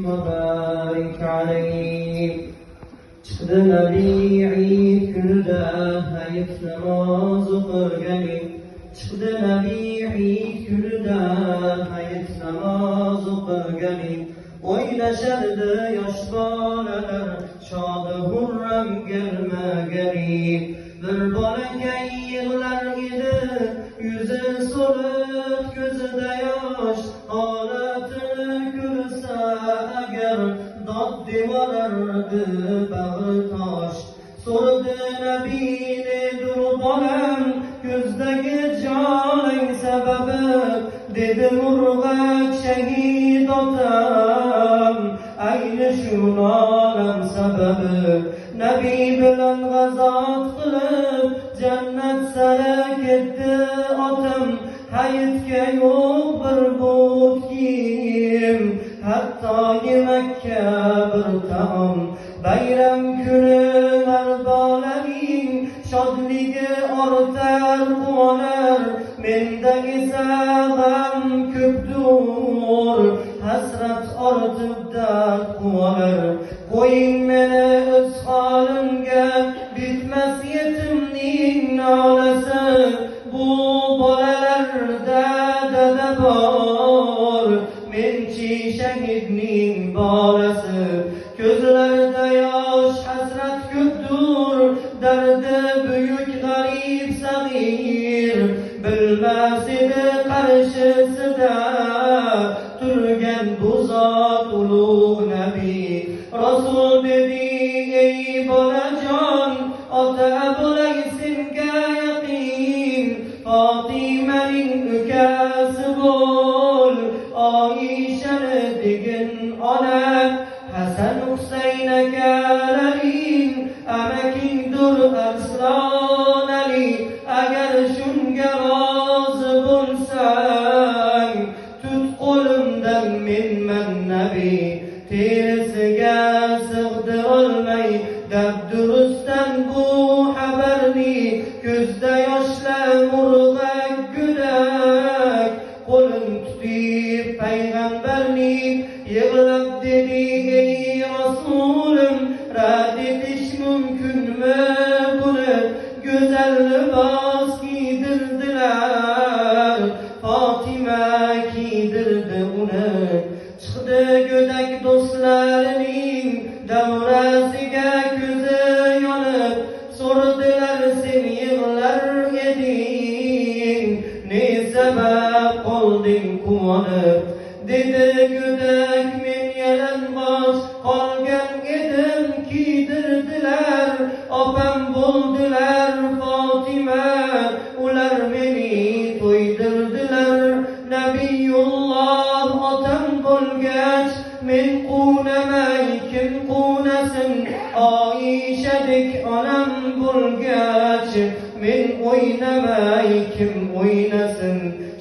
وبارك عليه. Çıktı Nebi Eid günüde hayıf namaz o'qirgani. Çıktı Nebi Eid günüde hayıf namaz o'qirgani. O'ynashardi yosh bolalar shodi hurram kelmagani. Bir bolakay yig'lar edi yuzi so'lib ko'zida yosh. Holatini ko'rsa agar dod devorardi bag'ri tosh. So'radi Nabi nedir bolam ko'zdagi joning sababi. Dedi murg'ak shahid otam ayni shu nolam sababi. Nabi bilan g'azot qilib jannat sari ketdi otam. Hayitga yo'q bir but kiyim hattoki Makka bir taom. Bayram kuni mardolaring shodligi ortar quvonar. Menda esa g'am ko'pdur hasrat ortib dard quvonar. Qo'ying meni o'z holimga bitmas yetimning nolasi. Bu bolalarda dada bor menchi shahidning bolasi. Ko'zlarida yosh hasrat ko'pdur dardi buyuk g'arib sag'ir. Bilmas edi qarshisida turgan bu zot ulug' Nabi. Rasul dedi ey bolajon ota bo'lay senga yaqin. Fotimaning ukasi bo'l Oyishani degin ona. Hasan Husayn akalaring amakingdur Arslon Ali. Agar shunga rozi bo'lsang tut qo'limdan menman Nabi. Terisiga sig'dirolmay dabdurustdan bu xabarni. Ko'zda yoshlar murg'ak gulak qo'lim tutib payg'ambarni. Yig'lab dedi ey Rasulim rad etish mumkinmi buni. Go'zal libos kiydirdilar Fatima kiydirdi uni. Chiqdi go'dak do'stlarining davrasiga ko'zi yonib. So'radilar sen yig'lar eding ne sabab qolding quvonib. Dedi go'dak men yalang'och qolgan edim. Kiydirdilar opam bo'ldilar Fatima. Ular meni to'ydirdilar. Nabiyulloh otam bo'lgach men qunamay kim qunasin. Oyishadek onam bo'lgach men o'ynamay kim o'ynasin.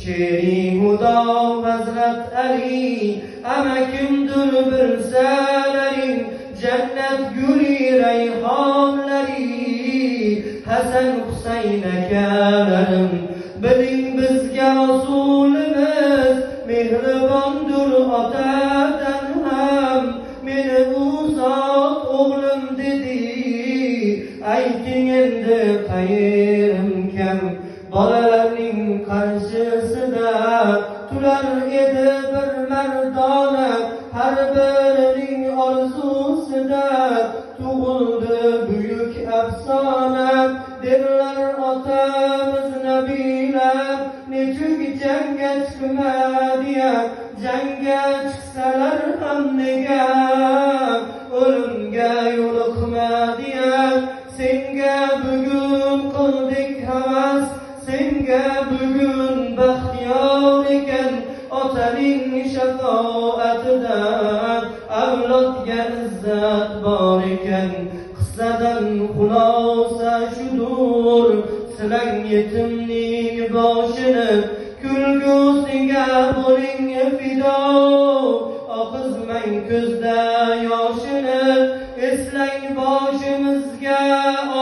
Sheri Hudo Hazrat Ali amakimdir bilsalaring. Jannat guli rayhonlari Hasan Husayn akalarim. Biling bizga Rasulimiz mehribondur otadan ham. Meni u zot o'g'lim dedi ayting endi qayerim kam. Bolalarning qarshisida turar edi bir mardona. Har birining orzusida tug'ildi buyuk afsona. Derlar otamiz nabiylar nechuk jangga chiqmadiya. Jangga chiqsalar ham nega o'limga yo'liqmadiya. Senga bugun qildik havas senga bugun baxtiyor ekan. Otaning shafoatidan avlodga izzat bor ekan. Qissadan xulosa shudur silang yetimning boshini. Kulgusiga bo'ling fido oqizmang ko'zda yoshini. Eslang boshimizga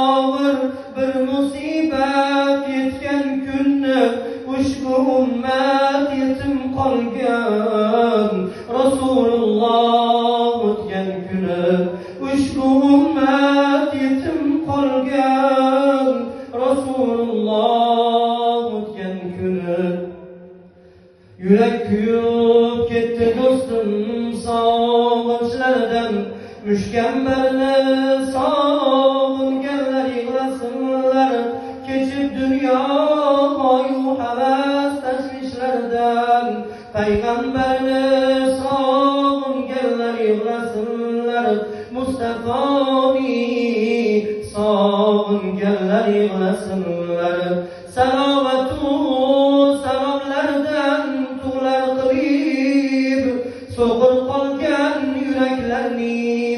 og'ir bir musibat yetgan kunni. Ushbu ummat yetim qolgan Rasululloh kuni ushbu ummat yetim qolgan Rasululloh o'tgan kuni yurak kuyib ketdi do'stim sog'inchlardan mushkambarni sog'inganlar yig'lasinlar kechib dunyo qoyu havas tashvishlardan payg'ambarni sog'inganlar yig'lasinlar Mustafoni sog'inganlar yig'lasinlar salovatu salomlardan tug'lar qilib so'qir qolgan yuraklarni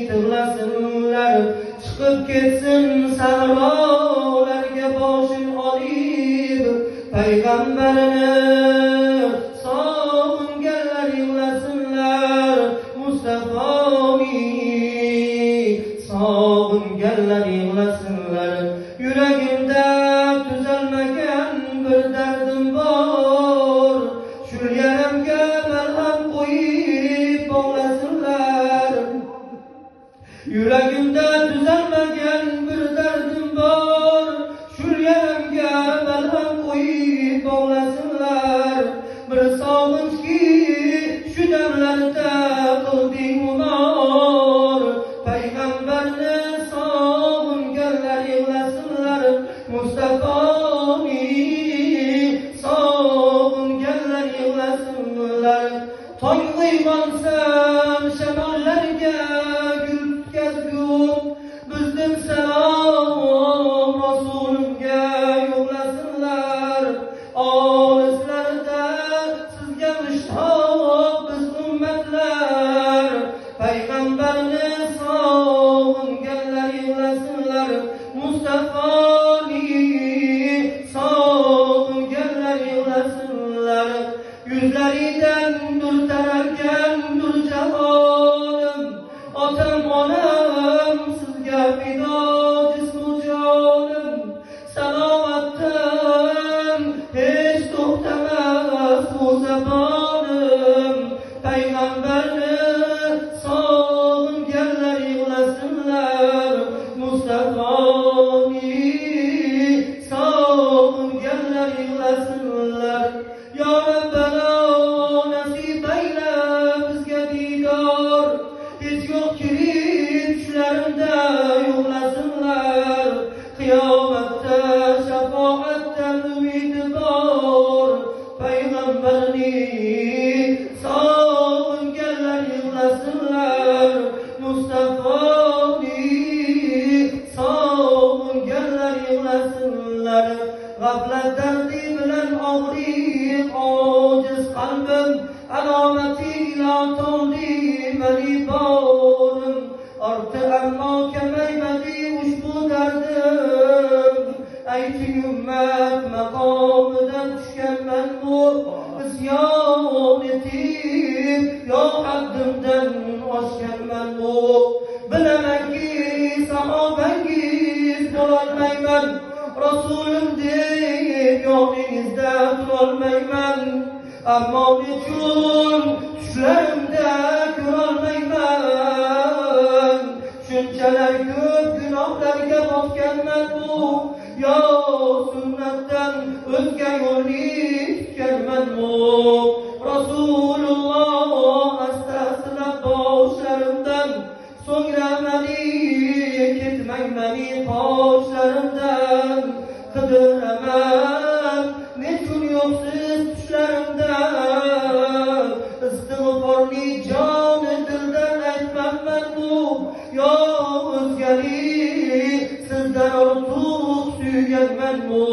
tig'lasinlar chiqib ketsin sahrolarga boshim olib payg'ambarni sog'inganlar yig'lasinlar Mustafoni sog'inganlar yig'lasinlar yuragimda tuzalmagan bir dardim bor shu yaramga malham qo'yib bog'lasinlar yuragimda tuzalmagan bir dardim bor shu yaramga malham qo'yib bog'lasinlar bir sog'inchki shu damlarda qilding umor payg'ambarni sog'inganlar yig'lasinlar Mustafoni sog'inganlar yig'lasinlar tong uyg'onsam shamollarga gul tutkazgur bizning salom Rasulimga yo'llasinlar olislarda sizga mushtoq biz ummatlar payg'ambarni sog'inganlar yig'lasinlar Mustafoni sog'inganlar yig'lasinlar yuzlaridan nur taralgan nur jahonim otam onam sizga fido jismu jonim salomatdan hech to'xtamas bu zabonim payg'ambarni sog'inganlar yig'lasinlar Mustafoni sog'inganlar yig'lasinlar yo Rabbana nasib ayla bizga diydor hech yo'q kirib tushlarimda yo'qlasinlar qiyomatda shafoatdan umidi bor payg'ambarni sog'inganlar yig'lasinlar Mustafoni sog'inganlar yig'lasinlar g'aflat dardi bilan og'riq ojiz qalbim alomati ila toldi mani borim orti ammo kamaymadi ushbu dardim ayting ummat maqomidan tushganman bu isyon etib yo haddimdan oshganman bu bilamanki sahobangiz bo'lolmayman Rasulim deb yoningizda turolmayman ammo nechun tushlarimda ko'rolmayman shunchalar ko'p gunohlarga botganman bu yo sunnatdan o'zga yo'lni tutganman bu Rasululloh asta-astilab boshlarimdan so'ngra mani ketmang mani qoshlarimdan qidiraman nechun yo'qsiz tushlarimda istig'forli joni dildan aytmanman bu yo o'zgalik sizdan ortiq suyganman bu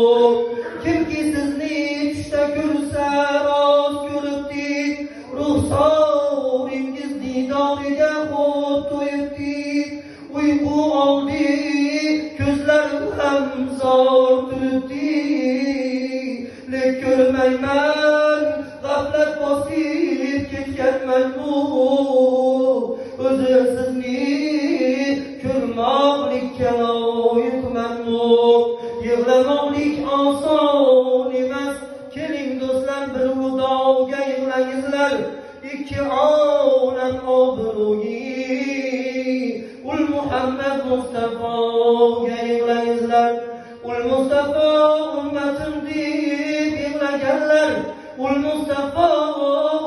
kimki sizni tushda ko'rsa rost ko'ribdik ruxsoringiz didoriga xo'p to'yibdik uyqu oldi ko'zlarim ham zor turibdi lek ko'rmayman g'aflat bosib ketganman bu o'zi sizni ko'rmoqlikka loyiqman bu yig'lamoqlik oson emas keling do'stlar bir xudoga yig'langizlar ikki olam obro'yi Muhammed Mustafa'ga yig'layizlar. Ul Mustafa ummatim deb yig'laganlar, ul Mustafa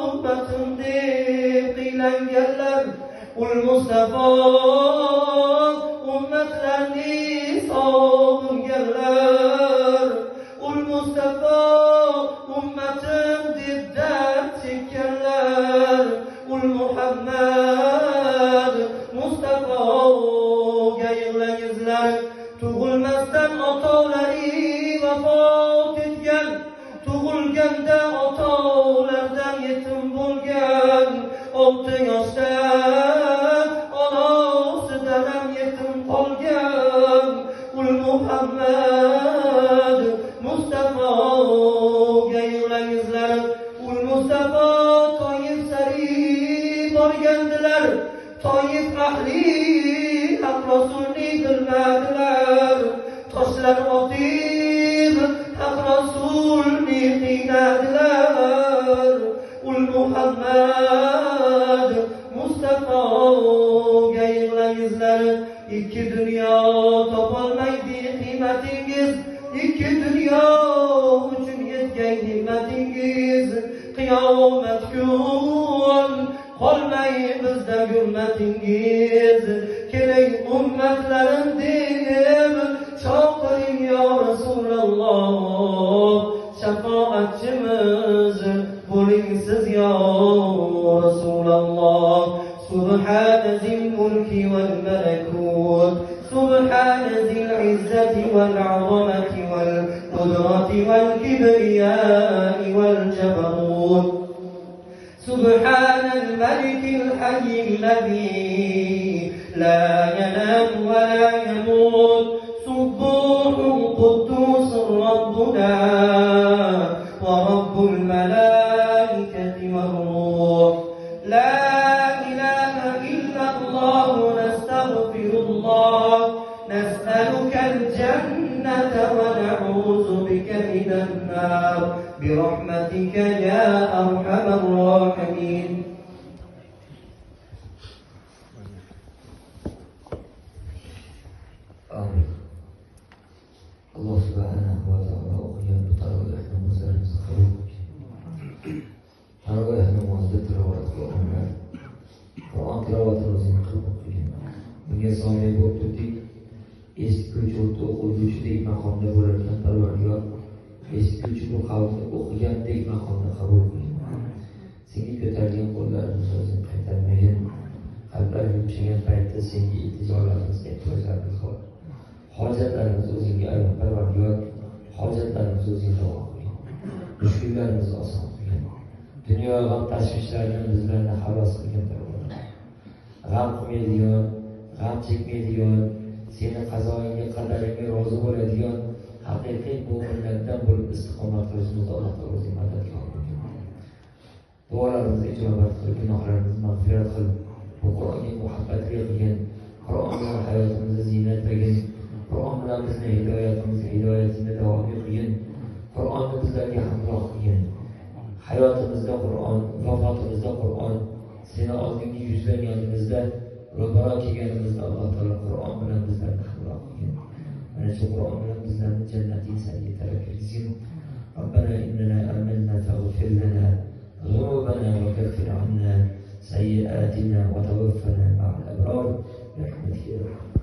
ummatim deb qiylanganlar, ul Mustafa ummatlarni sog'inganlar, ul Mustafa ummatim deb dard chekkanlar, ul Muhammad Mustafoga yig'layizlar. Tug'ilmasdan otalari vafot etgan, tug'ilganda otalardan yetim bo'lgan, 6 yoshda onasidan ham yetim qolgan, ul Muhammad Mustafoga yig'layizlar. Ul Mustafa Toyif sari borgandilar, Toyif ahli haq rasulni bilmadilar, toshlar otib haq rasulni qiynadilar. Ul Muhammad Mustafoga yig'layizlar. Ikki dunyo topolmaydi qiymatingiz, ikki dunyo uchun yetgan himmatingiz. Qiyomat kun qolmay bizda hurmatingiz. Keling ummatlarim deb chaqiring ya Rasululloh, shafoatchimiz bo'ling siz ya Rasululloh. Subhana zil mulki wal malakut, subhana zil izzati wal azamati wal qudrati wal kibriyai wal jabarut. سبحان الملك الحي الذي لا ينام ولا يموت، سبوح قدوس ربنا ورب الملائكة والروح. لا إله إلا الله، نستغفر الله، نسألك الجنة ونعوذ بك من النار برحمتك يا أرحم الراحمين. آمين. الله سبحانه وتعالى أخيان بطريقة نموذج خروج طريقة نموذج تلاوة القرآن. Qur'on tilovatimizni qabul qiling. Bunga soya bo'lib turdik. Eshituvchi o'quvchidek maqomda bo'larkan Parvardigor, eshituvchi bu xalqni o'qigandek maqomda qabul qiling. Senga ko'tarilgan qo'llarimiz o'zing qaytarmagin. Qalblar yumshagan paytda senga iltijolarimiz, ehtiyojlarimiz bor. Hojatlarimiz o'zingga ayon Parvardigor, hojatlarimiz o'zingga duo qiling. Mushkullarimizni oson qilgin. Dunyo g'am tashvishlaridan bizlarni xalos qilgin Parvardigor. G'am qilmaydigan, g'am chekmaydigan, seni qazoyingga, qadaringga rozi bo'ladigan haqiqiy mo'minlardan bo'lib istiqomat qilishimizni Alloh taolo o'zi madadkor qilsin. Duolarimizni ijobat qil, gunohlarimizni mag'firat qil. Bu Qur'onga muhabbatli qilgin, Qur'on bilan hayotimizni ziynatlagin, Qur'on bilan bizni hidoyatini davomiy qilgin, Qur'onni bizlarga hamroh qilgin. Hayotimizda Qur'on, vafotimizda Qur'on, seni oldingi yuzlanganimizda, ro'baro kelganimizda Alloh taolo Qur'on bilan bizlarni hamroh qilgin. Mana shu Qur'on bilan bizlarni jannating sa'yida kirgizgin. Robbana innana amanna faghfir lana ذنوبنا وكفر عنا سيئاتنا وتوفنا مع الأبرار برحمتك يا رب.